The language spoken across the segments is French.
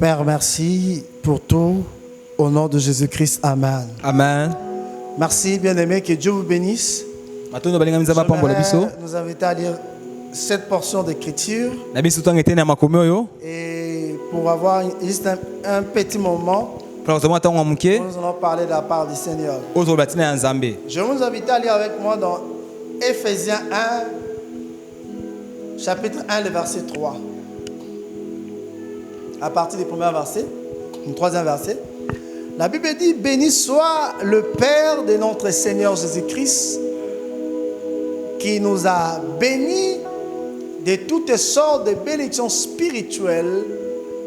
Père, merci pour tout. Au nom de Jésus-Christ, Amen. Amen. Merci, bien-aimés, que Dieu vous bénisse. J'aimerais nous inviter à lire cette portion d'écriture. Et pour avoir juste un petit moment, nous allons parler de la part du Seigneur. Je vais vous inviter à lire avec moi dans Éphésiens 1, chapitre 1, le verset 3. À partir du premier verset, le troisième verset. La Bible dit, béni soit le Père de notre Seigneur Jésus-Christ, qui nous a bénis de toutes sortes de bénédictions spirituelles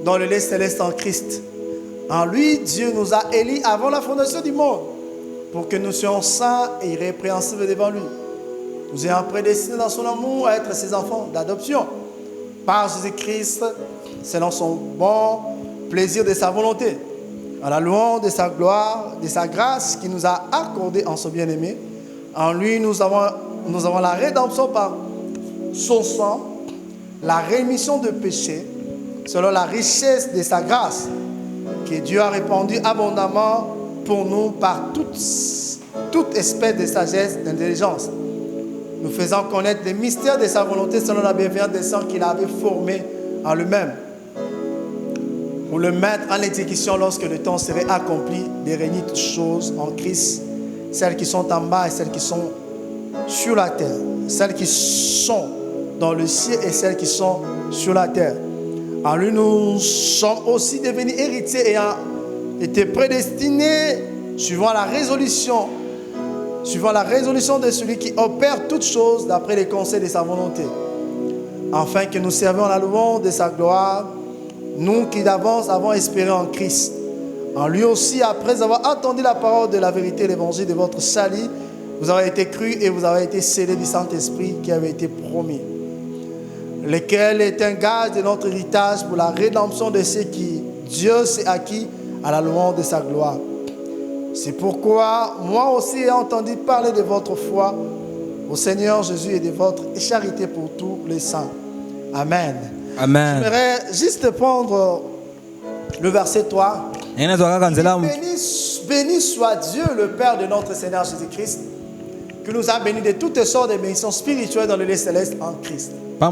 dans le lieu céleste en Christ. En lui, Dieu nous a élus avant la fondation du monde, pour que nous soyons saints et irrépréhensibles devant lui. Nous ayons prédestinés dans son amour à être ses enfants d'adoption, par Jésus-Christ, selon son bon plaisir de sa volonté, à la louange de sa gloire, de sa grâce qui nous a accordé en son bien-aimé. En lui, nous avons la rédemption par son sang, la rémission de péché, selon la richesse de sa grâce, que Dieu a répandue abondamment pour nous par toute espèce de sagesse, d'intelligence, nous faisant connaître les mystères de sa volonté selon la bienveillance des saints qu'il avait formés en lui-même, pour le mettre en exécution lorsque le temps serait accompli, de régner toutes choses en Christ, celles qui sont en bas et celles qui sont sur la terre, celles qui sont dans le ciel et celles qui sont sur la terre. En lui, nous sommes aussi devenus héritiers ayant été prédestinés suivant la résolution de celui qui opère toutes choses d'après les conseils de sa volonté, afin que nous servions la louange de sa gloire, nous qui d'avance avons espéré en Christ. En lui aussi, après avoir entendu la parole de la vérité, l'évangile de votre salut, vous avez été crus et vous avez été scellés du Saint-Esprit qui avait été promis, lequel est un gage de notre héritage pour la rédemption de ceux qui Dieu s'est acquis à la louange de sa gloire. C'est pourquoi moi aussi ai entendu parler de votre foi au Seigneur Jésus et de votre charité pour tous les saints. Amen. Amen. J'aimerais juste prendre le verset 3. Béni soit Dieu, le Père de notre Seigneur Jésus-Christ, qui nous a bénis de toutes sortes de bénédictions spirituelles dans le lieu céleste en Christ. Dieu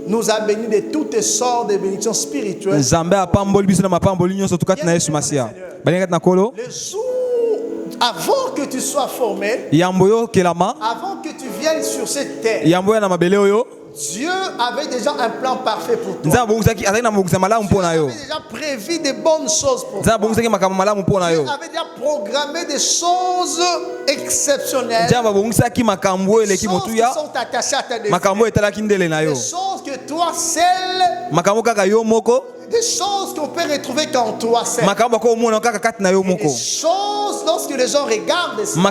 nous a bénis de toutes sortes de bénédictions spirituelles. Le jour avant que tu sois formé, avant que tu viennes sur cette terre, Dieu avait déjà un plan parfait pour toi. Dieu avait déjà prévu de bonnes choses pour toi. Dieu avait déjà programmé des choses exceptionnelles. Des choses qui sont attachées à ta destinée. Des choses que toi seul, des choses qu'on peut retrouver qu'en toi seul. Des choses, lorsque les gens regardent ça,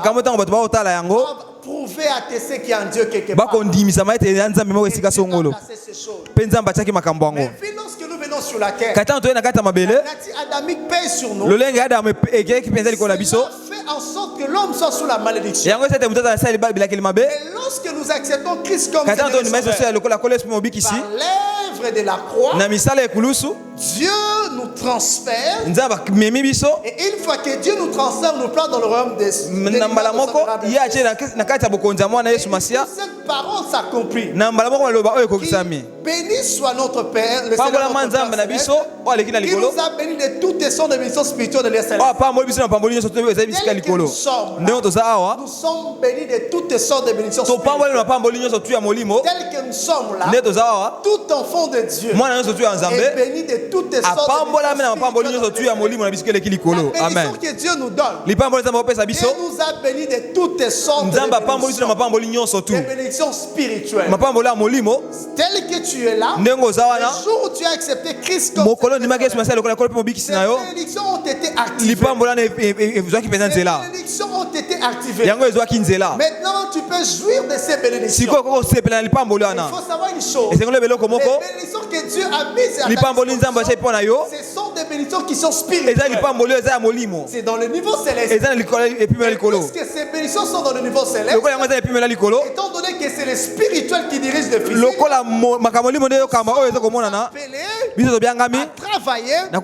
prouver, attester qu'il y a un Dieu quelque part. Mais lorsque nous venons sur la terre, la nature adamique pèse sur nous. Cela fait en sorte que l'homme soit sous la malédiction. Et lorsque nous acceptons Christ comme Seigneur et Sauveur, par l'œuvre de la croix, Dieu nous transfère. Et une fois que Dieu nous transfère, nous plante dans le royaume des cieux. Cette parole s'accomplit. Béni soit notre Père, le Seigneur notre Père, qui nous a bénis de toutes sortes de bénédictions spirituelles de l'Est céleste. Tels que nous sommes bénis de toutes sortes de bénédictions spirituelles. Tels que nous sommes là, tout enfant de Dieu est béni de toutes sortes de bénédictions spirituelles. La bénédiction que Dieu nous donne, il nous a bénis de toutes sortes de bénédictions spirituelles. Tel que tu es là, le jour où tu as accepté Christ comme Seigneur, les bénédictions ont été activées. Maintenant, tu peux jouir de ces bénédictions. Il faut savoir une chose. Les bénédictions que Dieu a mises à ta disposition, ce sont des bénédictions qui sont spirituelles. C'est dans le niveau céleste. Et puisque ces bénédictions sont dans le niveau céleste, étant donné que c'est le spirituel qui dirige le physique, à travailler, à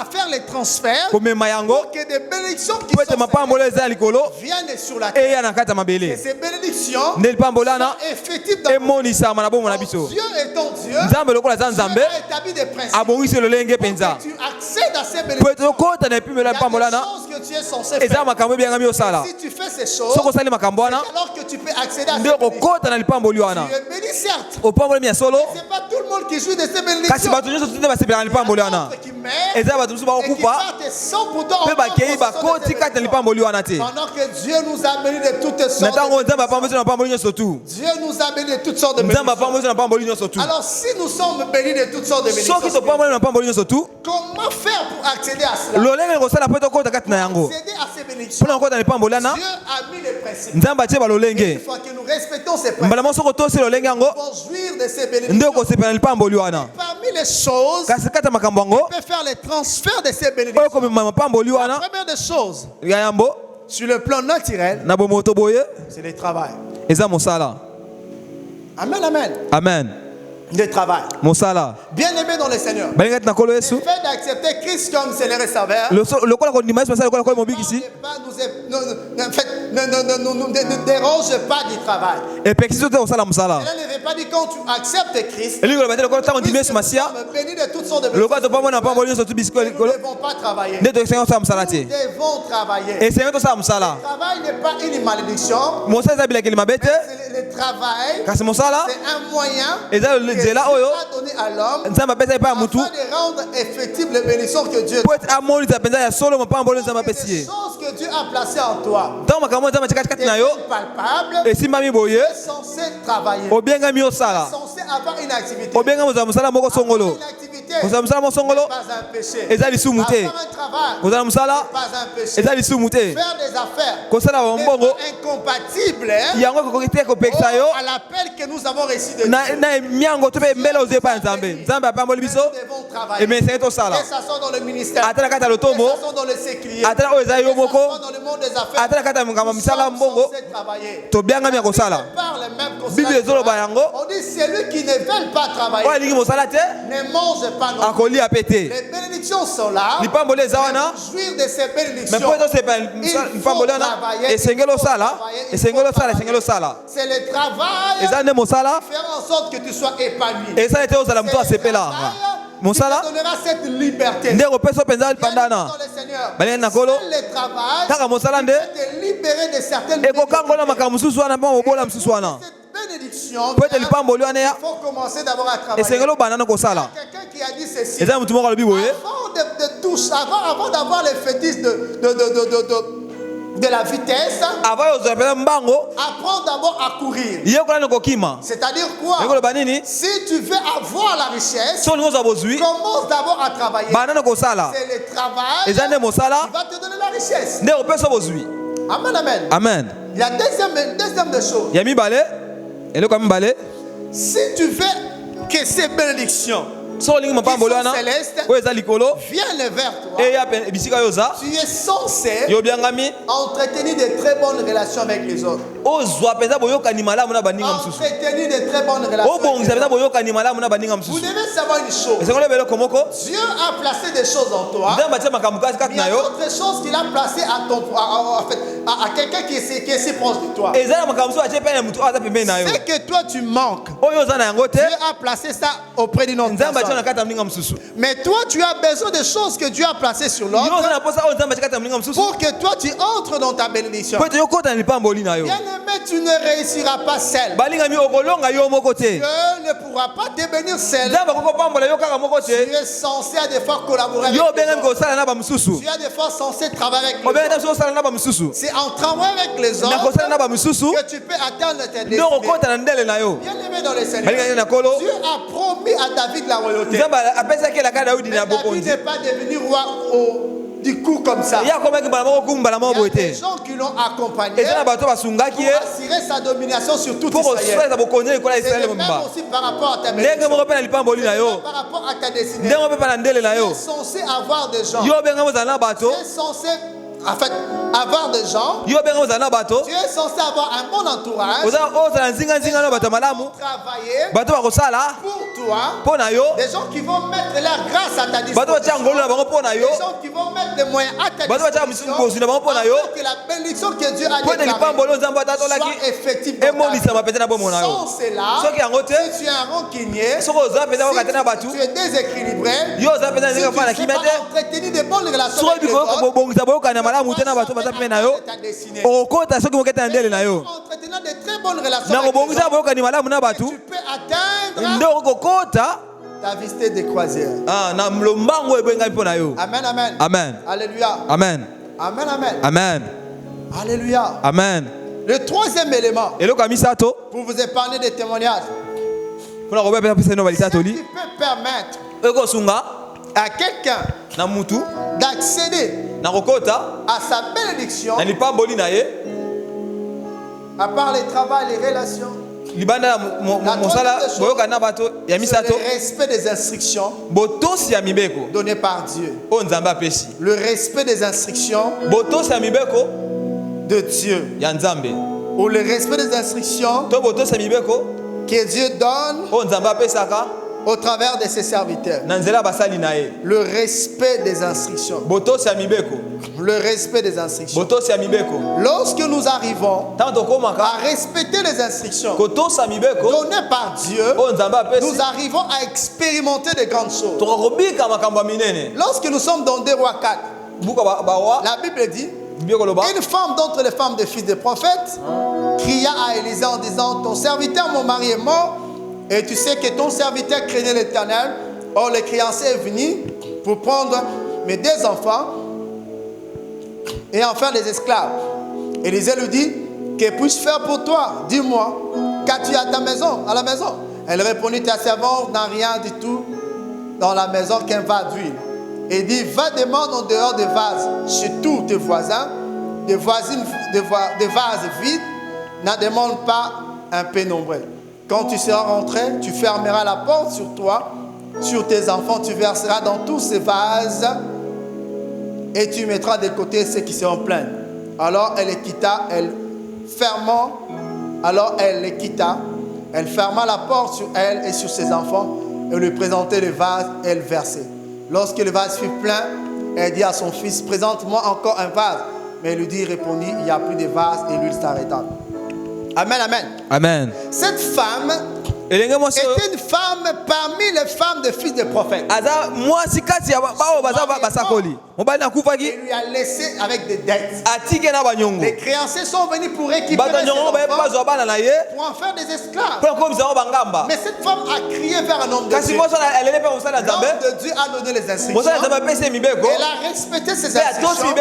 faire les transferts pour que des bénédictions qui sont viennent sur la terre. Et ces bénédictions sont effectives dans le Dieu étant Dieu, Dieu a établi des principes. Pour que tu accèdes à ces bénédictions, il y a des choses que tu es censé faire. Si tu fais ces choses, c'est alors que tu peux accéder à ces bénédictions. Tu es béni certes, mais ce n'est pas tout le monde qui joue de ces bénédictions. Il y a d'autres qui meurent et qui partent sans pourtant pendant que Dieu nous a bénis de toutes sortes de Dieu nous a bénis de toutes sortes de bénédictions. Alors si nous sommes bénis de toutes sortes de bénédictions, comment faire pour accéder à cela? Accéder à ces bénédictions, Dieu a mis les principes. Une fois que nous respectons ces principes, nous pouvons jouir de ces bénédictions. Parmi les choses qui peuvent faire les transferts de ces bénédictions, la première des choses, sur le plan naturel, c'est le travail. Amen, amen. Amen. Le travail. Bien aimé dans le Seigneur. Le fait d'accepter Christ comme Seigneur et Sauveur ne dérange pas du travail. Cela ne veut pas dire quand tu acceptes Christ, nous sommes bénis de toutes sortes de bénédictions. Nous ne devons pas travailler. Nous devons travailler. Le travail n'est pas une malédiction. Le travail, c'est un moyen que Dieu a donné à l'homme afin de rendre effective les bénédictions que Dieu donne. Des choses que Dieu a placées en toi, des choses palpables, tu es censé travailler. Tu es censé avoir une activité. Avoir un travail, pas un péché. Faire des affaires incompatibles à l'appel que nous avons reçu de Dieu. Nous devons travailler. Que ce soit dans le ministère, que ce soit dans le sécrier, que ce soit dans le monde des affaires, nous sommes censés travailler. Par les mêmes considérations, on dit celui qui ne veut pas travailler ne mange pas non plus. Les bénédictions sont là. Pour jouir de ces bénédictions, il faut travailler. C'est le travail qui fera en sorte que tu sois épanoui. C'est le travail qui te donnera cette liberté. Dans le Seigneur, c'est le travail qui peut te libérer de certaines bénédictions. Il faut commencer d'abord à travailler. Il y a quelqu'un qui a dit ceci. Avant d'avoir les fétiches de la vitesse, apprends d'abord à courir. C'est-à-dire quoi? Si tu veux avoir la richesse, commence d'abord à travailler. C'est le travail qui va te donner la richesse. Amen, amen. Amen. Il y a deuxième des choses. Si tu veux que ces bénédictions qui sont célestes viennent vers toi, tu es censé entretenir de très bonnes relations avec les autres. Entretenir de très bonnes relations. Vous devez savoir une chose. Dieu a placé des choses en toi. Il y a d'autres choses qu'il a placées à quelqu'un qui est si proche de toi. C'est que toi tu manques. Dieu a placé ça auprès d'une autre personne. Mais toi tu as besoin de choses que Dieu a placées sur l'autre pour que toi tu entres dans ta bénédiction. Bien aimé, tu ne réussiras pas seul. Dieu ne pourra pas te bénir seul. Tu es censé à des fois collaborer avec les autres. Tu es des fois censé travailler avec les autres. C'est en travaillant avec les autres que tu peux atteindre tes destinées. Bien aimé dans le Seigneur, Dieu a promis à David la royauté. David n'est pas devenu roi du coup comme ça. Il y a des gens qui l'ont accompagné pour assurer sa domination sur toute Israël. C'est le même aussi par rapport à ta bénédiction. Par rapport à ta destinée. Tu es censé avoir des gens. Tu es censé avoir des gens. Tu es censé avoir un bon entourage. Travailler pour toi. Des gens qui vont mettre leur grâce à ta disposition. Des gens qui vont mettre des moyens à ta disposition. Que la bénédiction que Dieu a déclarée soit effective dans ta vie. Sans cela, si tu es un rancunier, si tu es déséquilibré, si tu ne sais pas entretenir de bonnes relations avec les autres, entretenant de très bonnes relations avec les autres, tu peux atteindre ta vitesse de croisière. Amen, amen. Amen. Alléluia. Amen. Amen, amen. Amen. Alléluia. Amen. Le troisième élément, pour vous épargner des témoignages, ce qui peut permettre à quelqu'un d'accéder à sa bénédiction, à part les travail, les relations, le respect des instructions données par Dieu. Le respect des instructions de Dieu. Ou le respect des instructions que Dieu donne au travers de ses serviteurs. Le respect des instructions. Le respect des instructions. Lorsque nous arrivons à respecter les instructions données par Dieu, nous arrivons à expérimenter de grandes choses. Lorsque nous sommes dans 2 Rois 4, la Bible dit, une femme d'entre les femmes des fils des prophètes cria à Élisée en disant, ton serviteur, mon mari est mort, et tu sais que ton serviteur craignait l'Éternel. Or, le créancier est venu pour prendre mes 2 enfants et en faire des esclaves. Élisée lui dit, que puis-je faire pour toi? Dis-moi, qu'as-tu à ta maison, à la maison? Elle répondit, ta servante n'a rien du tout dans la maison qu'un vase d'huile. Et dit, va demander en dehors des vases chez tous tes voisins, des vases vides, n'en demande pas un peu nombreux. Quand tu seras rentré, tu fermeras la porte sur toi, sur tes enfants, tu verseras dans tous ces vases et tu mettras de côté ceux qui seront pleins. Alors elle les quitta, elle ferma la porte sur elle et sur ses enfants et lui présentait les vases et elle versait. Lorsque le vase fut plein, elle dit à son fils, présente-moi encore un vase. Mais il lui dit, répondit, il n'y a plus de vase et l'huile s'arrêta. Amen, amen. Amen. Cette femme était une femme parmi les femmes des fils des prophètes. Il lui a laissé avec des dettes. Les créanciers sont venus pour récupérer ses enfants, pour en faire des esclaves. Mais cette femme a crié vers un homme de Dieu. L'homme de Dieu a donné les instructions. Elle a respecté ses instructions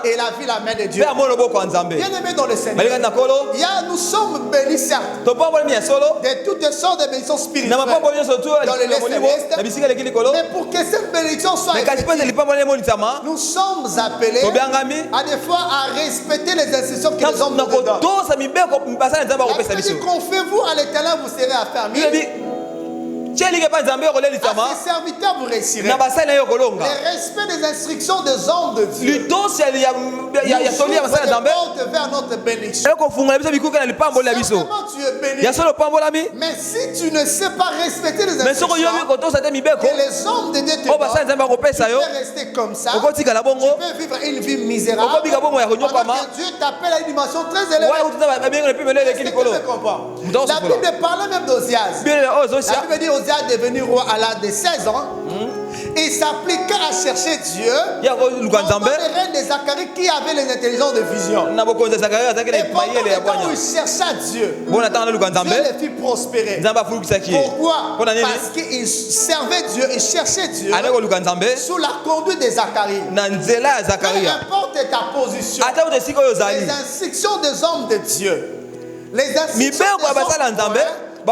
et elle a vu la main de Dieu. Bien aimé dans le Seigneur, nous sommes bénis certes de toutes sortes de bénédictions spirituelles dans les célestes. Mais pour que cette bénédiction soit effective, nous sommes appelés à des fois à respecter les instructions que les hommes nous donnent. Confie-vous à l'Éternel, vous serez affermis. À ses serviteurs, vous réussirez. Le respect des instructions des hommes de Dieu nous ouvre les portes vers notre bénédiction. Certainement tu es béni. Mais si tu ne sais pas respecter les instructions que les hommes de Dieu te donnent, tu peux rester comme ça. Tu peux vivre une vie misérable. Alors que Dieu t'appelle à une dimension très élevée. Est-ce que tu me comprends? La Bible parle même d'Ozias. La Bible dit Ozias est devenu roi à l'âge de 16 ans. Il s'appliqua à chercher Dieu pendant les règnes de Zacharie qui avait les intelligences de vision. Et pendant le temps où il chercha Dieu, Dieu le fit prospérer. Pourquoi? Parce qu'il servait Dieu et cherchait Dieu sous la conduite de Zacharie. Peu importe ta position, les instructions des hommes de Dieu, les instructions des hommes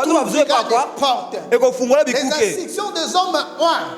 t'ouvrira des portes. Et qu'on fungula Les bikuke. instructions des hommes,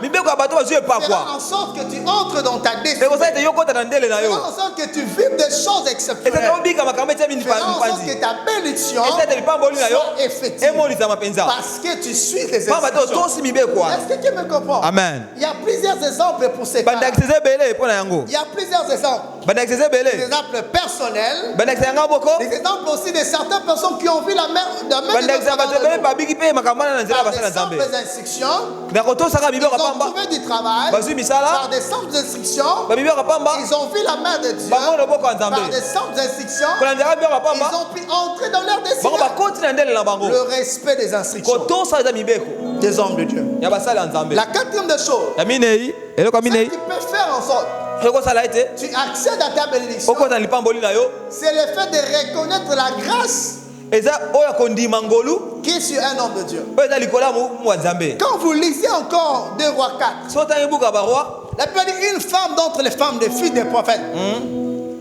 Mibeko bato bazue pa fera quoi. en sorte que tu entres dans ta Et destinée. comme ça te yoko ta ndele na yo. Fera en sorte que tu vives des choses Et ça exceptionnelles. te obika makambe tia mini Fera en sorte panzi. que ta bénédiction Et ça te lipamboli na yo. soit effective. Et molisa mapenza. Parce que tu suis les Pa bato instructions. tosi mibeko. Est-ce que tu me comprends? Amen. Il y a plusieurs exemples pour ces cas. Banda kiseze bele pona yango. Il y a plusieurs exemples. Banda kiseze Des bele. exemples personnels. Banda kiseze ngaboko. Des exemples aussi de certaines personnes qui ont vu la mère de Banda kiseze bato bele pa bigi pe makamana na nzela par basala des simples nzambe. instructions. Na koto saka Ils mibeko ont pamba. trouvé du travail. Bazui misala. Par des simples instructions. Ba mibeko pamba. Ils ont vu la main de Dieu. Bango loboko nzambe. Par des simples instructions. Kola nzela mibeko Ils pamba. ont pu entrer dans leur Bango destinée. ba koti na ndele na bango. Le respect des instructions Koto sa za mibeko. des hommes de Dieu. Ya basala nzambe. La quatrième des choses, Ya minei. Eloko ce minei. qui peut faire en sorte Eko sala ete. tu accèdes à ta bénédiction, Oko na lipamboli na yo. c'est le fait de reconnaître la grâce Eza oya kondima ngolu. qui est sur un homme de Dieu. Oya za likola mu nzambe. Quand vous lisez encore 2 Rois 4, So ta yibuka ba roi. la Bible dit une femme d'entre les femmes des filles des prophètes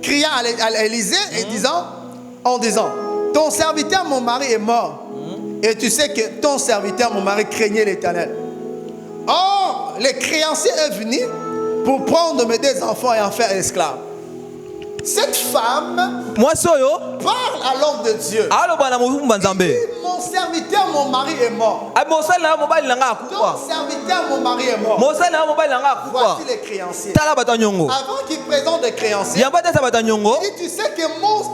criant à Élysée en disant, ton serviteur mon mari est mort et tu sais que ton serviteur mon mari craignait l'Éternel. Or le créancier est venu pour prendre mes 2 enfants et en faire esclaves. Cette femme Moi soyo. parle à l'homme de Dieu. Alo bana mu nzambe. Mon serviteur mon mari est mort. Mosala na mobali nanga Ton akukwa. serviteur mon mari est mort. Mosala na mobali nanga akukwa. Voici les créanciers. Tala bata nyongo. Avant qu'il présente les créanciers, Yamba ta bata nyongo. et tu sais que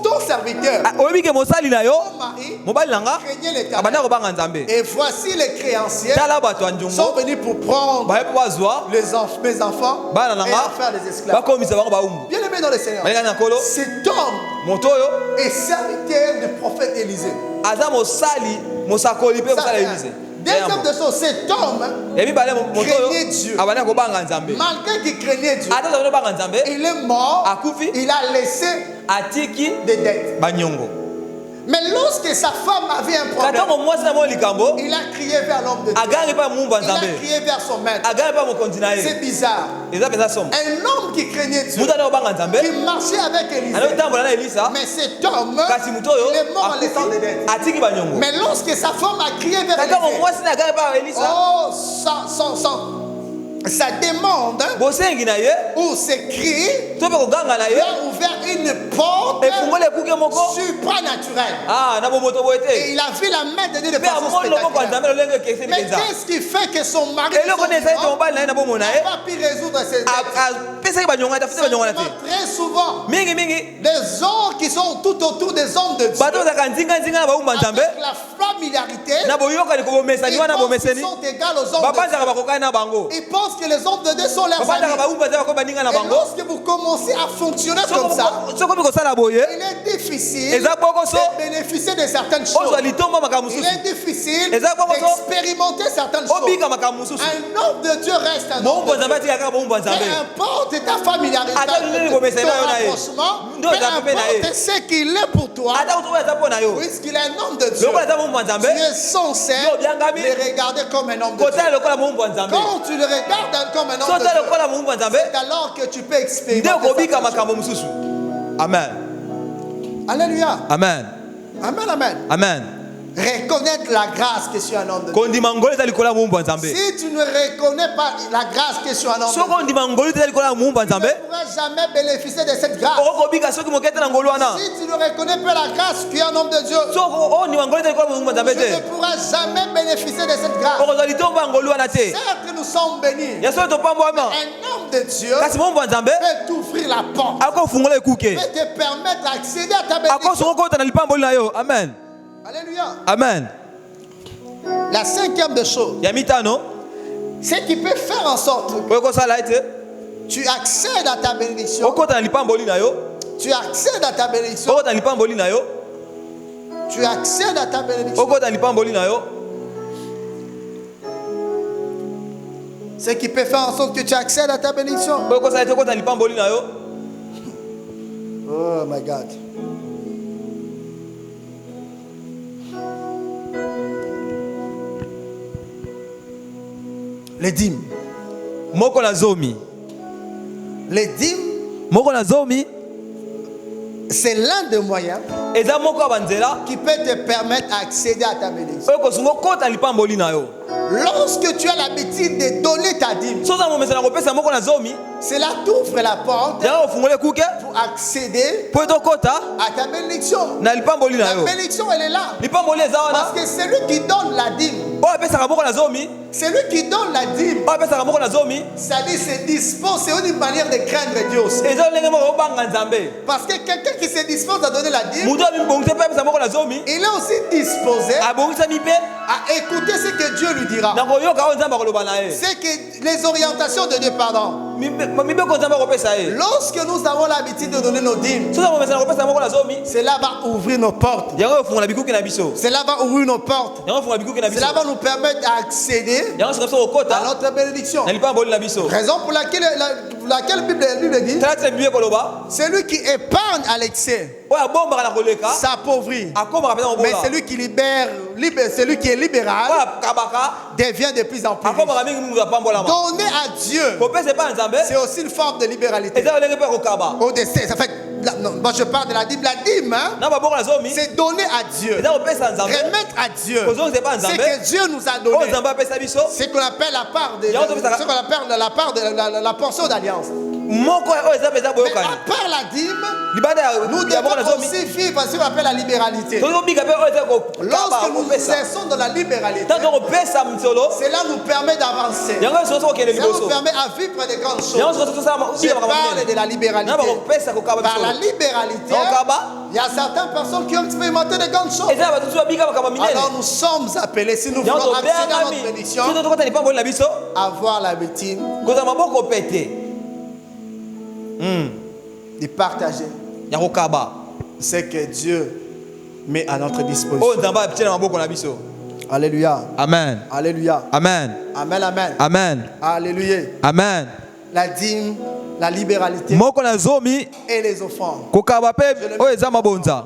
ton serviteur, Oyebi ke mosali na yo. mon mari, Mobali nanga. craignait l'Éternel. Abana ko banga nzambe. Et voici les créanciers Tala bata sont nyongo. venus pour prendre Ba yepo bazwa. mes enfants Bana et nanga. en faire des esclaves. Ba komisa bango ba umbu. Bien aimé dans le Seigneur, Balinga na kolo. cet homme Moto yo. est serviteur du prophète Élisée. Aza mosali mosakoli pe Ça, mosala c'est Élysée. un. Deuxième de choses, cet homme, Et puis balé moto craignait yo. Dieu. Abana ko banga nzambe. malgré qu'il craignait Dieu, Ata zo banga nzambe. il est mort, Akufi. il a laissé Atiki des dettes. banyongo. Mais lorsque sa femme avait un problème, Katango mwasi na mo likambo. il a crié vers l'homme de Dieu. Agangi pa mumba Il a nzambe. crié vers son maître. Agangi pa mo kontina C'est ye. bizarre. Eza pesa somo. Un homme qui craignait Dieu, Muta na banga nzambe. qui marchait avec Élisée. Ano tambola na Elisa. Mais cet homme, Kasi muto yo. il est mort en laissant des dettes. Atiki banyongo. Mais lorsque sa femme a crié vers Katango Élisée, mwasi na agangi pa Elisa. oh, sa demande Bosengi na ye. ou ses cris To pe koganga na ye. a ouvert une porte Efungole kuke moko. supranaturelle. Ah, na bomoto Et boete. il a vu la main de Dieu de Pe façon amoni loko kwa spectaculaire. nzambe lolenge kese Mais mikenza. qu'est-ce qui fait que son mari Eloko ne sa ete mobali na ye na bomona ye. n'a pas pu résoudre ses dettes? Pesaki banyongo ata fete banyongo na te. Très souvent, Mingi mingi. des gens qui sont tout autour des hommes de Dieu, Bato bazaka nzinga nzinga na baumba nzambe. avec la familiarité, Na boyokani kobomesani ils wana pensent qu'ils bomeseni. sont égaux aux hommes de Babanzaka Dieu. bakokani na bango. Ils pensent que les hommes de Dieu sont leurs Babanzaka amis. baumba nzambe bako baninga na Et bango. lorsque vous commencez à fonctionner comme ça, Soko biko sala boye. il est difficile Eza bokoso. de bénéficier de certaines choses. Ozwa litomba makambo Il mususu. est difficile Eza bokoso. d'expérimenter certaines choses. Obika makambo mususu. Un homme de Dieu reste un homme Bomba de Dieu. nzambe atika kaka bomba Peu nzambe. importe ta familiarité, Ata nini ton bomesana yo na ye. rapprochement, Ndo peu eza pe na ye. importe ce qu'il est pour toi, Ata kutoka eza pona yo. puisqu'il est un homme de Dieu, Lokola eza bomba nzambe. tu es censé Yo biangami. le regarder comme un homme de Dieu. Kotala lokola bomba nzambe. Quand tu le regardes comme un homme de Sota Dieu, lokola bomba nzambe. c'est alors que tu peux Nde expérimenter kobika certaines makambo mususu. Amen. choses. Alléluia. Amen. Amen, amen. Amen. Reconnaître la grâce que tu es un homme de Dieu. Kondima ngolo eza likola bomba nzambe. Si tu ne reconnais pas la grâce que tu es un homme de Soko Dieu, ndima ngolo eza likola bomba tu ne nzambe. pourras jamais bénéficier de cette grâce. Okobika soki mokete na ngolo wana. Si tu ne reconnais pas la grâce que tu es un homme de Dieu, Soko o ndima ngolo eza likola bomba nzambe tu ne te. pourras jamais bénéficier de cette grâce. Okozwa litomba ngolo wana te. Certes, nous sommes bénis. Ya soki topambwama. Un homme de Dieu Kasi bomba nzambe peut t'ouvrir la porte, akofungola ekuke. peut te permettre d'accéder à ta bénédiction. Akosongo kota na lipamboli na yo. Amen. Alléluia. Amen. La cinquième des choses, Ya mitano. ce qui peut faire en sorte que Oyo kosala ete. tu accèdes à ta bénédiction, Okota na lipamboli na yo. tu accèdes à ta bénédiction, Okota na lipamboli na yo. tu accèdes à ta bénédiction. Okota na lipamboli na yo. Ce qui peut faire en sorte que tu accèdes à ta bénédiction. Oyo kosala ete okota na lipamboli na yo. Oh my God. Les dîmes. Moko na zomi. Les dîmes, Moko na zomi. c'est l'un des moyens eza moko ya banzela qui peut te permettre d'accéder à ta bénédiction. oyo kozonga okota lipamboli na yo. Lorsque tu as l'habitude de donner ta dîme, soza momesana kopesa moko na zomi cela t'ouvre la porte yango ofungole kuke pour accéder po etokota à ta bénédiction. na lipamboli na La yo. bénédiction, elle est là. lipamboli eza Parce wana que celui qui donne la dîme, oyo apesaka moko na zomi celui qui donne la dîme, oyo apesaka moko na zomi c'est-à-dire se dispose, c'est une manière de craindre Dieu aussi. eza ndenge moko obanga nzambe. Parce que quelqu'un qui se dispose à donner la dîme, moto abibongisa mpe apesa moko na zomi il est aussi disposé abongisami mpe à écouter ce que Dieu lui dira. na koyoka oyo nzambe akoloba na ye. C'est que les orientations de Dieu, pardon. mibeko nzambe akopesa ye. Lorsque nous avons l'habitude de donner nos dîmes, soza momesana kopesa moko na zomi cela va ouvrir nos portes. yango efungola bikuki na biso. Cela va ouvrir nos portes. yango efungola bikuki na biso. Cela va nous permettre d'accéder yango soka biso kokota à notre bénédiction. na lipamboli na biso. Raison pour laquelle la Bible dit, tala tina bible ekoloba celui qui épargne à l'excès oyo abombaka na koleka s'appauvrit. akomaka mpenza Mais kobola. celui qui celui qui est libéral oyo akabaka devient de plus en plus riche. akomaka mingi mingi apambolama. Donner à Dieu, kopesa epa na nzambe c'est aussi une forme de libéralité. eza ndenge mpe kokaba. Au décès, ça fait, non, moi je parle de la dîme. La dîme, hein, na baboko na zomi c'est donner à Dieu. eza kopesa na nzambe Remettre à Dieu kozongisa epa na ce nzambe que Dieu nous a oyo donné. nzambe apesa biso Ce qu'on appelle la part de, Il y a autre chose à- ce qu'on appelle la part de la portion d'alliance. moko oyo eza mpenza Mais boyokani. à part la dîme, libanda nous ya boko na devons zomi aussi vivre ce qu'on appelle la libéralité. tozi kobika mpe oyo eza kokaba Lorsque nous kopesa cessons dans la libéralité, ntanto kopesa msolo cela nous permet d'avancer. yango nyonso nyonso kokende Ça nous liboso permet à vivre de grandes choses. yango nyonso tosala Je bika makambo parle de minene la libéralité. na bakopesa kokaba Par la bisolo libéralité, kokaba il y a certaines personnes qui ont expérimenté de grandes choses. eza na bato mosusu babika makambo minene Alors nous sommes appelés, si nous yango voulons accéder à tobengami notre bénédiction, soki tokota lipamboli na biso à avoir l'habitude kozala maboko pete de partager ya kokaba ce que Dieu met à notre oyo disposition. nzambe atie na maboko na biso. Alléluia. Amen. Alléluia. Amen. Amen, amen. Amen. Alléluia. Amen. La dîme, la libéralité moko na zomi et les offrandes. kokaba mpe oyo eza mabonza.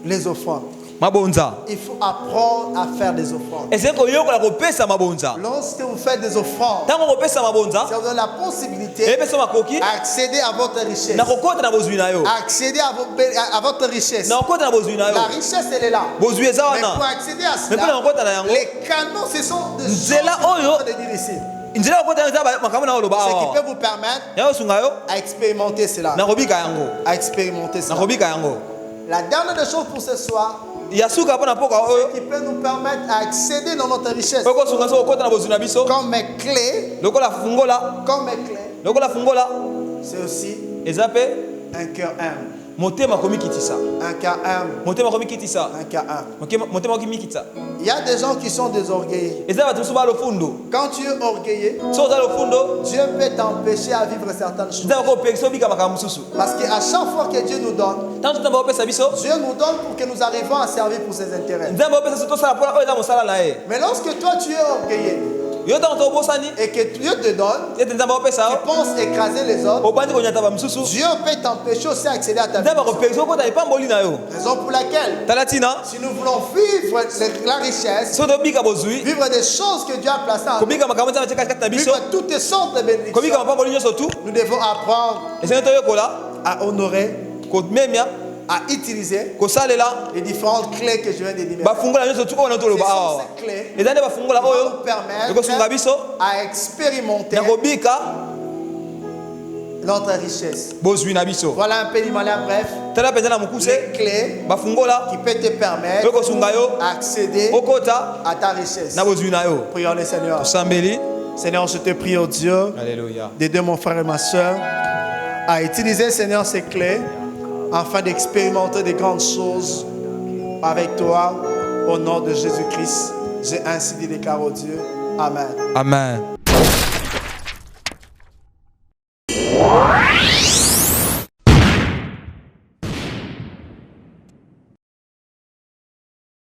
Les offrandes. Mabonza Il faut apprendre à faire des offrandes. ezali koyokola kopesa mabonza. Lorsque vous faites des offrandes, ntango kopesa mabonza ça vous donne la possibilité eyebesa makoki d'accéder à votre richesse. na kokota na bozwi na yo Accéder à votre richesse. na kokota na bozwi na yo La richesse, elle est là. bozwi eza Mais pour wana accéder à mais mpe na cela, kokota na yango les canaux, ce sont des choses Nzela que je suis en oyo. train de dire ici. nzela ya kokota eza makambo na oloba Ce qui awa peut vous permettre yango sunga yo à expérimenter cela. na kobika yango À expérimenter na cela. kobika yango La dernière des choses pour ce soir, ya suka mpo na mpoka oyo qui peut nous permettre à accéder dans notre richesse, oyo kosunga so kokota na bozwi na biso comme mes clés, lokola fungola lokola fungola c'est aussi eza mpe un cœur humble. motema komikitisa Un cœur humble. motema komikitisa Un cœur humble. motema komikitisa Il y a des gens qui sont désorgueillés. eza bato mosusu balofundo Quand tu es orgueilleux, so oza lofundo Dieu peut t'empêcher à vivre certaines choses. nzambe akopekisa obika makambo mosusu Parce qu'à chaque fois que Dieu nous donne, ntango nzambe akopesa biso Dieu nous donne pour que nous arrivions à servir pour ses intérêts. nzambe akopesa biso tosala mpona oyo eza mosala na ye Mais lorsque toi tu es orgueilleux yo ntango tobosani et que Dieu te donne, ete nzambe akopesa tu yo penses écraser les autres, obandi konyata bamosusu Dieu peut t'empêcher aussi d'accéder à ta vie. nzambe akopekisa okota epamboli na yo Raison pour laquelle, tala ntina si nous voulons vivre la richesse, so tobika bozwi vivre des choses que Dieu a placées en nous, kobika makambo nzambe atie katikati na biso vivre toutes sortes de kobika bénédictions, mapamboli nyonso tu nous devons apprendre esengeli toyokola à honorer, komemia à utiliser kosalela les différentes clés que je viens d'énumérer. bafungola nyonso tu oyo na Ce toloba sont awa ces clés eza nde bafungola qui vont oyo nous permettre ekosunga biso à expérimenter na kobika notre richesse. bozwi na biso Voilà un peu de manière bref, tala mpenza na mokuse les clés bafungola qui peuvent te permettre oyo ekosunga yo d'accéder okota à ta richesse. na bozwi na yo Prions le Seigneur. tosambeli Seigneur, je te prie, oh Dieu, alleluya d'aider mon frère et ma soeur à utiliser, Seigneur, ces clés afin d'expérimenter de grandes choses avec toi au nom de Jésus-Christ. J'ai ainsi dit, déclare au Dieu. Amen. amen